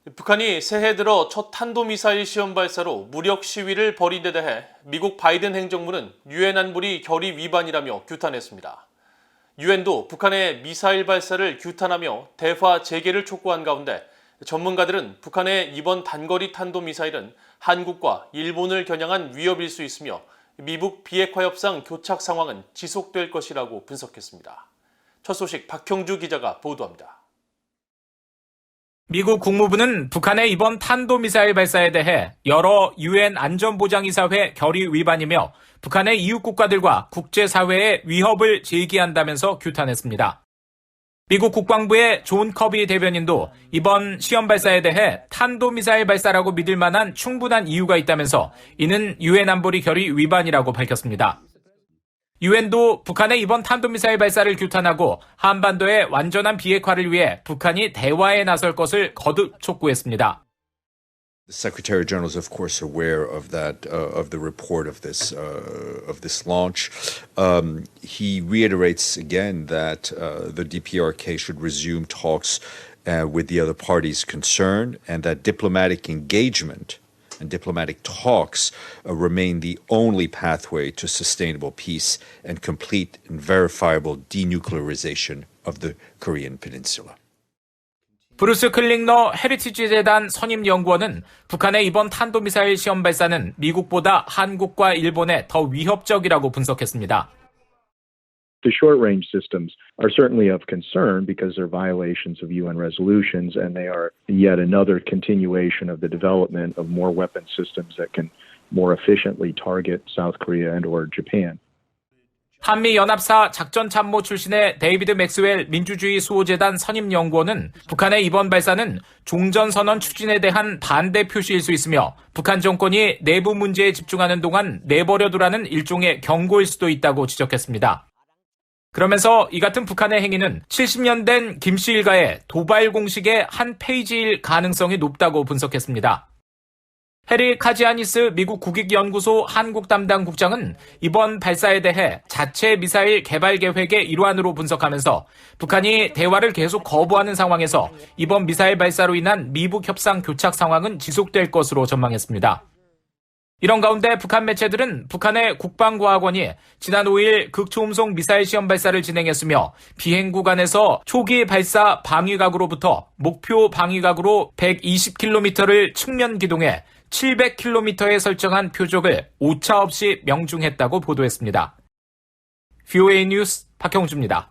북한이 새해 들어 첫 탄도미사일 시험 발사로 무력 시위를 벌인 데 대해 미국 바이든 행정부는 유엔 안보리 결의 위반이라며 규탄했습니다. 유엔도 북한의 미사일 발사를 규탄하며 대화 재개를 촉구한 가운데 전문가들은 북한의 이번 단거리 탄도미사일은 한국과 일본을 겨냥한 위협일 수 있으며 미북 비핵화 협상 교착 상황은 지속될 것이라고 분석했습니다. 첫 소식 박형주 기자가 보도합니다. 미국 국무부는 북한의 이번 탄도미사일 발사에 대해 여러 유엔 안전보장이사회 결의 위반이며 북한의 이웃 국가들과 국제사회에 위협을 제기한다면서 규탄했습니다. 미국 국방부의 존 커비 대변인도 이번 시험 발사에 대해 탄도미사일 발사라고 믿을 만한 충분한 이유가 있다면서 이는 유엔 안보리 결의 위반이라고 밝혔습니다. 유엔도 북한의 이번 탄도미사일 발사를 규탄하고 한반도의 완전한 비핵화를 위해 북한이 대화에 나설 것을 거듭 촉구했습니다. The Secretary General is, of course, aware of that, of the report of this launch. He reiterates again that the DPRK should resume talks with the other parties concerned, and that diplomatic engagement and diplomatic talks remain the only pathway to sustainable peace and complete and verifiable denuclearization of the Korean Peninsula. 브루스 클링너 헤리티지 재단 선임 연구원은 북한의 이번 탄도미사일 시험 발사는 미국보다 한국과 일본에 더 위협적이라고 분석했습니다. The short-range systems are certainly of concern because they're violations of UN resolutions, and they are yet another continuation of the development of more weapon systems that can more efficiently target South Korea and/or Japan. 한미연합사 작전참모 출신의 데이비드 맥스웰 민주주의 수호재단 선임연구원은 북한의 이번 발사는 종전선언 추진에 대한 반대 표시일 수 있으며 북한 정권이 내부 문제에 집중하는 동안 내버려두라는 일종의 경고일 수도 있다고 지적했습니다. 그러면서 이 같은 북한의 행위는 70년 된 김씨 일가의 도발 공식의 한 페이지일 가능성이 높다고 분석했습니다. 해리 카지아니스 미국 국익연구소 한국 담당 국장은 이번 발사에 대해 자체 미사일 개발 계획의 일환으로 분석하면서 북한이 대화를 계속 거부하는 상황에서 이번 미사일 발사로 인한 미북 협상 교착 상황은 지속될 것으로 전망했습니다. 이런 가운데 북한 매체들은 북한의 국방과학원이 지난 5일 극초음속 미사일 시험 발사를 진행했으며 비행 구간에서 초기 발사 방위각으로부터 목표 방위각으로 120km를 측면 기동해 700km에 설정한 표적을 오차 없이 명중했다고 보도했습니다. VOA 뉴스 박형주입니다.